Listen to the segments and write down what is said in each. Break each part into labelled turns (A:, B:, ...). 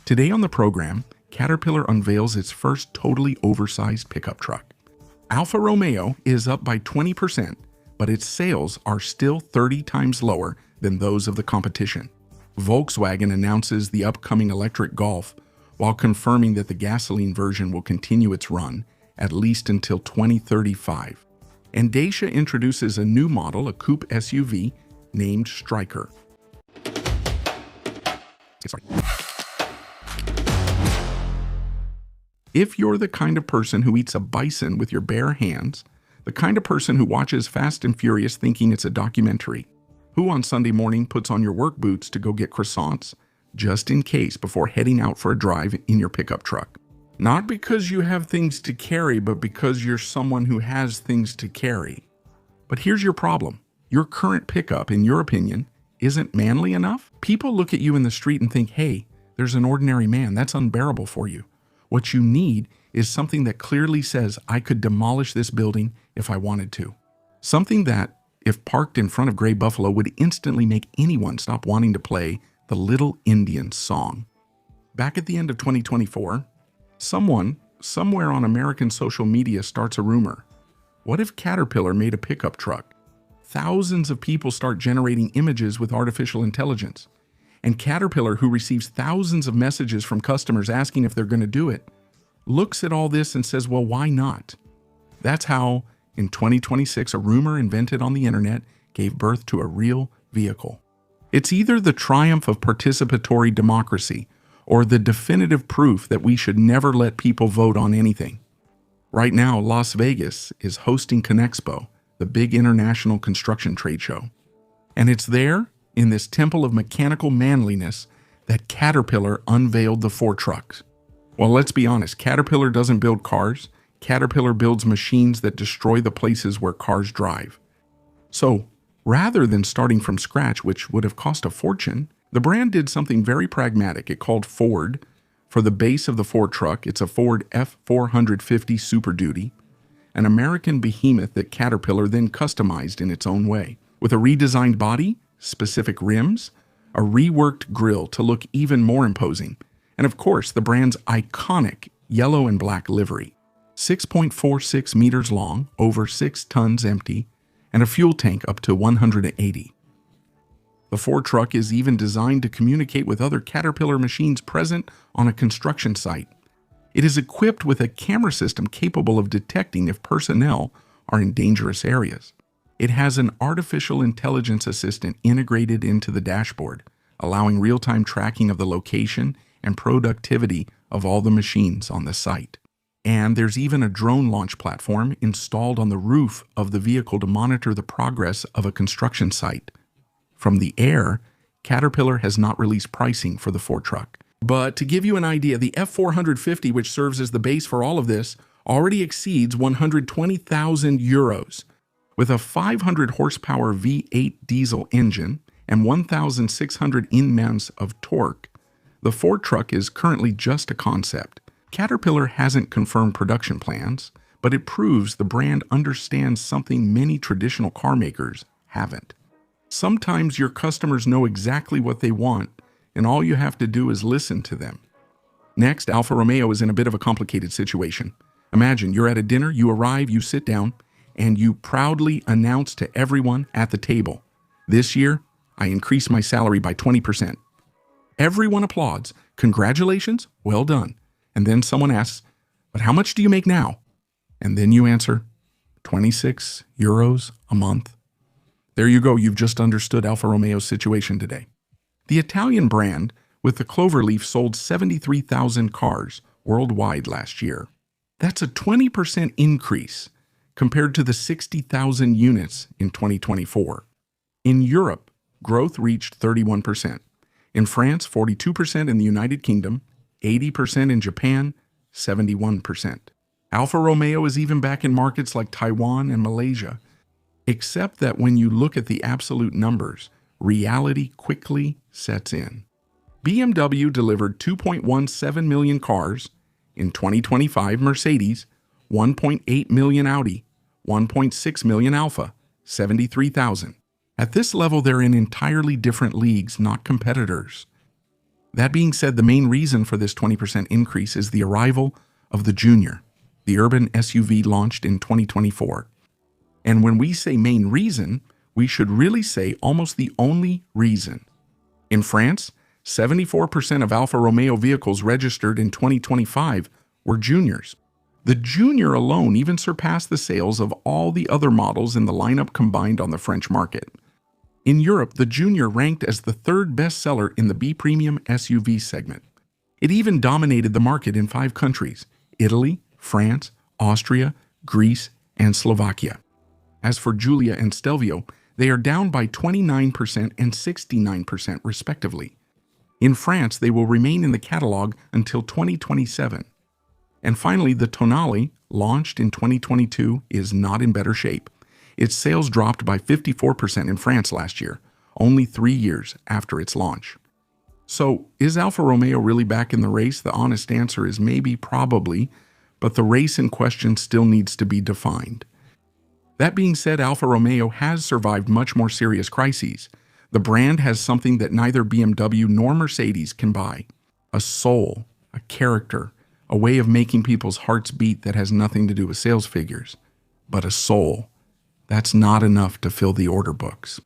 A: Today on the program, Caterpillar unveils its first totally oversized pickup truck. Alfa Romeo is up by 20%, but its sales are still 30 times lower than those of the competition. Volkswagen announces the upcoming electric Golf, while confirming that the gasoline version will continue its run at least until 2035. And Dacia introduces a new model, a coupe SUV, named Striker. If you're the kind of person who eats a bison with your bare hands, the kind of person who watches Fast and Furious thinking it's a documentary, who on Sunday morning puts on your work boots to go get croissants, just in case before heading out for a drive in your pickup truck. Not because you have things to carry, but because you're someone who has things to carry. But here's your problem. Your current pickup, in your opinion, isn't manly enough? People look at you in the street and think, hey, there's an ordinary man. That's unbearable for you. What you need is something that clearly says, I could demolish this building if I wanted to. Something that, if parked in front of Gray Buffalo, would instantly make anyone stop wanting to play the Little Indian song. Back at the end of 2024, someone, somewhere on American social media starts a rumor. What if Caterpillar made a pickup truck? Thousands of people start generating images with artificial intelligence. And Caterpillar, who receives thousands of messages from customers asking if they're going to do it, looks at all this and says, well, why not? That's how, in 2026, a rumor invented on the internet gave birth to a real vehicle. It's either the triumph of participatory democracy or the definitive proof that we should never let people vote on anything. Right now, Las Vegas is hosting Conexpo, the big international construction trade show. And it's there, in this temple of mechanical manliness, that Caterpillar unveiled the 4 trucks. Well, let's be honest, Caterpillar doesn't build cars. Caterpillar builds machines that destroy the places where cars drive. So, rather than starting from scratch, which would have cost a fortune, the brand did something very pragmatic. It called Ford. For the base of the Ford truck, it's a Ford F450 Super Duty, an American behemoth that Caterpillar then customized in its own way, with a redesigned body, specific rims, a reworked grille to look even more imposing, and of course the brand's iconic yellow and black livery. 6.46 meters long, over 6 tons empty, and a fuel tank up to 180. The Ford truck is even designed to communicate with other Caterpillar machines present on a construction site. It is equipped with a camera system capable of detecting if personnel are in dangerous areas. It has an artificial intelligence assistant integrated into the dashboard, allowing real-time tracking of the location and productivity of all the machines on the site. And there's even a drone launch platform installed on the roof of the vehicle to monitor the progress of a construction site. From the air, Caterpillar has not released pricing for the Ford truck. But to give you an idea, the F450, which serves as the base for all of this, already exceeds 120,000 euros. With a 500 horsepower V8 diesel engine and 1,600 Nm of torque, the Ford truck is currently just a concept. Caterpillar hasn't confirmed production plans, but it proves the brand understands something many traditional car makers haven't. Sometimes your customers know exactly what they want, and all you have to do is listen to them. Next, Alfa Romeo is in a bit of a complicated situation. Imagine you're at a dinner, you arrive, you sit down, and you proudly announce to everyone at the table, this year, I increased my salary by 20%. Everyone applauds. Congratulations, well done. And then someone asks, but how much do you make now? And then you answer, 26 euros a month. There you go, you've just understood Alfa Romeo's situation today. The Italian brand, with the cloverleaf, sold 73,000 cars worldwide last year. That's a 20% increase compared to the 60,000 units in 2024. In Europe, growth reached 31%. In France, 42%. In the United Kingdom, 80%. In Japan, 71%. Alfa Romeo is even back in markets like Taiwan and Malaysia. Except that when you look at the absolute numbers, reality quickly sets in. BMW delivered 2.17 million cars. In 2025, Mercedes, 1.8 million Audi, 1.6 million Alfa, 73,000. At this level, they're in entirely different leagues, not competitors. That being said, the main reason for this 20% increase is the arrival of the Junior, the urban SUV launched in 2024. And when we say main reason, we should really say almost the only reason. In France, 74% of Alfa Romeo vehicles registered in 2025 were Juniors. The Junior alone even surpassed the sales of all the other models in the lineup combined on the French market. In Europe, the Junior ranked as the third bestseller in the B-premium SUV segment. It even dominated the market in 5 countries: Italy, France, Austria, Greece, and Slovakia. As for Giulia and Stelvio, they are down by 29% and 69% respectively. In France, they will remain in the catalog until 2027. And finally, the Tonale, launched in 2022, is not in better shape. Its sales dropped by 54% in France last year, only 3 years after its launch. So, is Alfa Romeo really back in the race? The honest answer is maybe, probably, but the race in question still needs to be defined. That being said, Alfa Romeo has survived much more serious crises. The brand has something that neither BMW nor Mercedes can buy: a soul, a character, a way of making people's hearts beat that has nothing to do with sales figures, but a soul. That's not enough to fill the order books.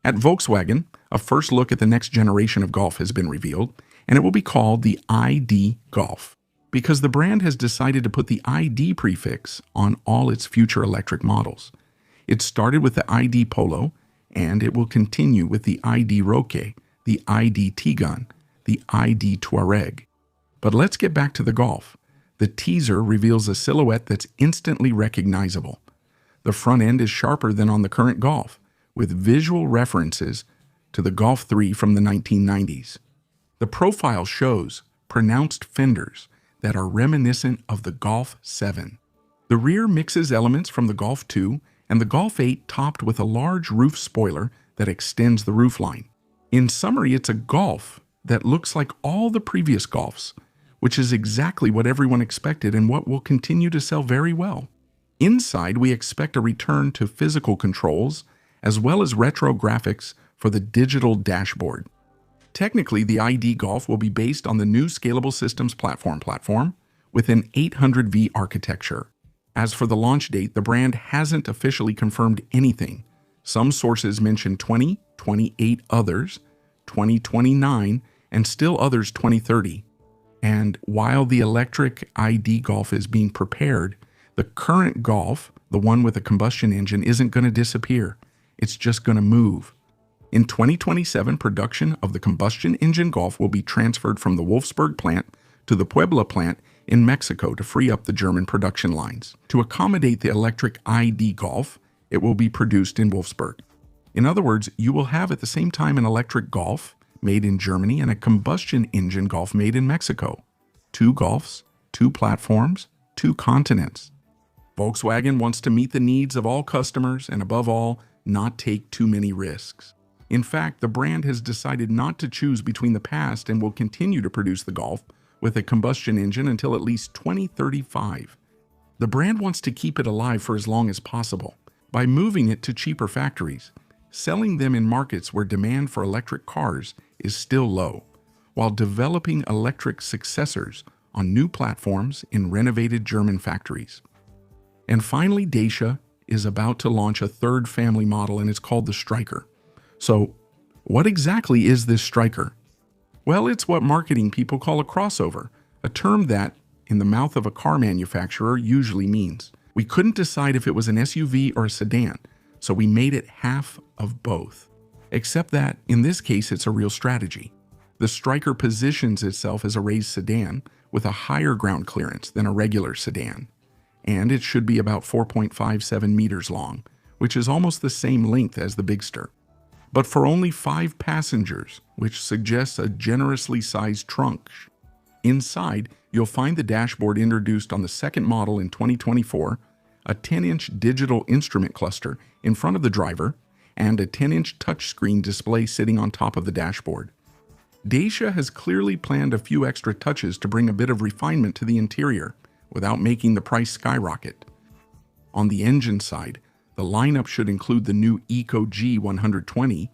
A: At Volkswagen, a first look at the next generation of Golf has been revealed, and it will be called the ID Golf, because the brand has decided to put the ID prefix on all its future electric models. It started with the ID Polo, and it will continue with the ID Roque, the ID Tiguan, the ID Touareg. But let's get back to the Golf. The teaser reveals a silhouette that's instantly recognizable. The front end is sharper than on the current Golf, with visual references to the Golf 3 from the 1990s. The profile shows pronounced fenders that are reminiscent of the Golf 7. The rear mixes elements from the Golf 2 and the Golf 8, topped with a large roof spoiler that extends the roofline. In summary, it's a Golf that looks like all the previous Golfs, which is exactly what everyone expected and what will continue to sell very well. Inside, we expect a return to physical controls, as well as retro graphics for the digital dashboard. Technically, the ID Golf will be based on the new Scalable Systems platform with an 800V architecture. As for the launch date, the brand hasn't officially confirmed anything. Some sources mention 2028, others 2029, and still others 2030. And while the electric ID Golf is being prepared, the current Golf, the one with a combustion engine, isn't going to disappear. It's just going to move. In 2027, production of the combustion engine Golf will be transferred from the Wolfsburg plant to the Puebla plant in Mexico to free up the German production lines. To accommodate the electric ID Golf, it will be produced in Wolfsburg. In other words, you will have at the same time an electric Golf made in Germany and a combustion engine Golf made in Mexico. 2 Golfs, 2 platforms, 2 continents. Volkswagen wants to meet the needs of all customers and, above all, not take too many risks. In fact, the brand has decided not to choose between the past and will continue to produce the Golf with a combustion engine until at least 2035. The brand wants to keep it alive for as long as possible by moving it to cheaper factories, selling them in markets where demand for electric cars is still low, while developing electric successors on new platforms in renovated German factories. And finally, Dacia is about to launch a third family model, and it's called the Striker. So, what exactly is this Striker? Well, it's what marketing people call a crossover, a term that, in the mouth of a car manufacturer, usually means. We couldn't decide if it was an SUV or a sedan, so we made it half of both. Except that, in this case, it's a real strategy. The Striker positions itself as a raised sedan with a higher ground clearance than a regular sedan. And it should be about 4.57 meters long, which is almost the same length as the Bigster. But for only 5 passengers, which suggests a generously sized trunk. Inside, you'll find the dashboard introduced on the second model in 2024, a 10-inch digital instrument cluster in front of the driver, and a 10-inch touchscreen display sitting on top of the dashboard. Dacia has clearly planned a few extra touches to bring a bit of refinement to the interior without making the price skyrocket. On the engine side, the lineup should include the new Eco G120,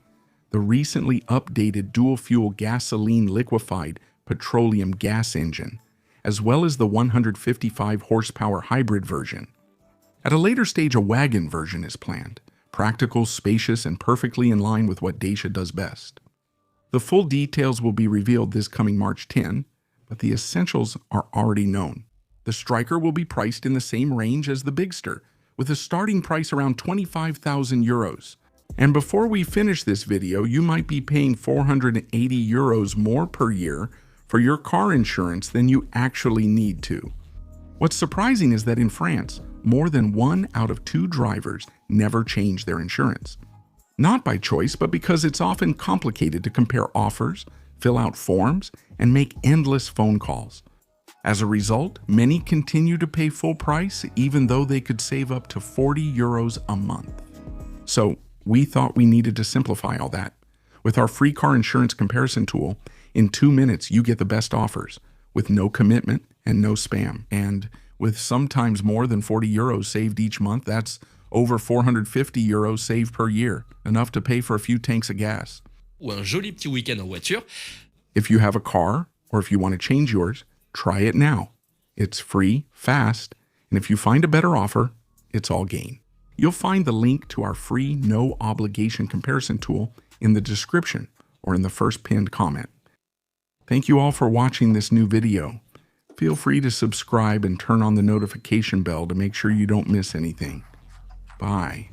A: the recently updated dual-fuel gasoline liquefied petroleum gas engine, as well as the 155 horsepower hybrid version. At a later stage, a wagon version is planned, practical, spacious, and perfectly in line with what Dacia does best. The full details will be revealed this coming March 10, but the essentials are already known. The Striker will be priced in the same range as the Bigster, with a starting price around 25,000 euros. And before we finish this video, you might be paying 480 euros more per year for your car insurance than you actually need to. What's surprising is that in France, more than 1 out of 2 drivers never change their insurance. Not by choice, but because it's often complicated to compare offers, fill out forms, and make endless phone calls. As a result, many continue to pay full price even though they could save up to 40 euros a month. So we thought we needed to simplify all that. With our free car insurance comparison tool, in 2 minutes you get the best offers, with no commitment and no spam. And with sometimes more than 40 euros saved each month, that's over 450 euros saved per year, enough to pay for a few tanks of gas.
B: Ou un joli petit week-end en voiture.
A: If you have a car, or if you want to change yours, try it now. It's free, fast, and if you find a better offer, it's all gain. You'll find the link to our free no-obligation comparison tool in the description or in the first pinned comment. Thank you all for watching this new video. Feel free to subscribe and turn on the notification bell to make sure you don't miss anything. Bye.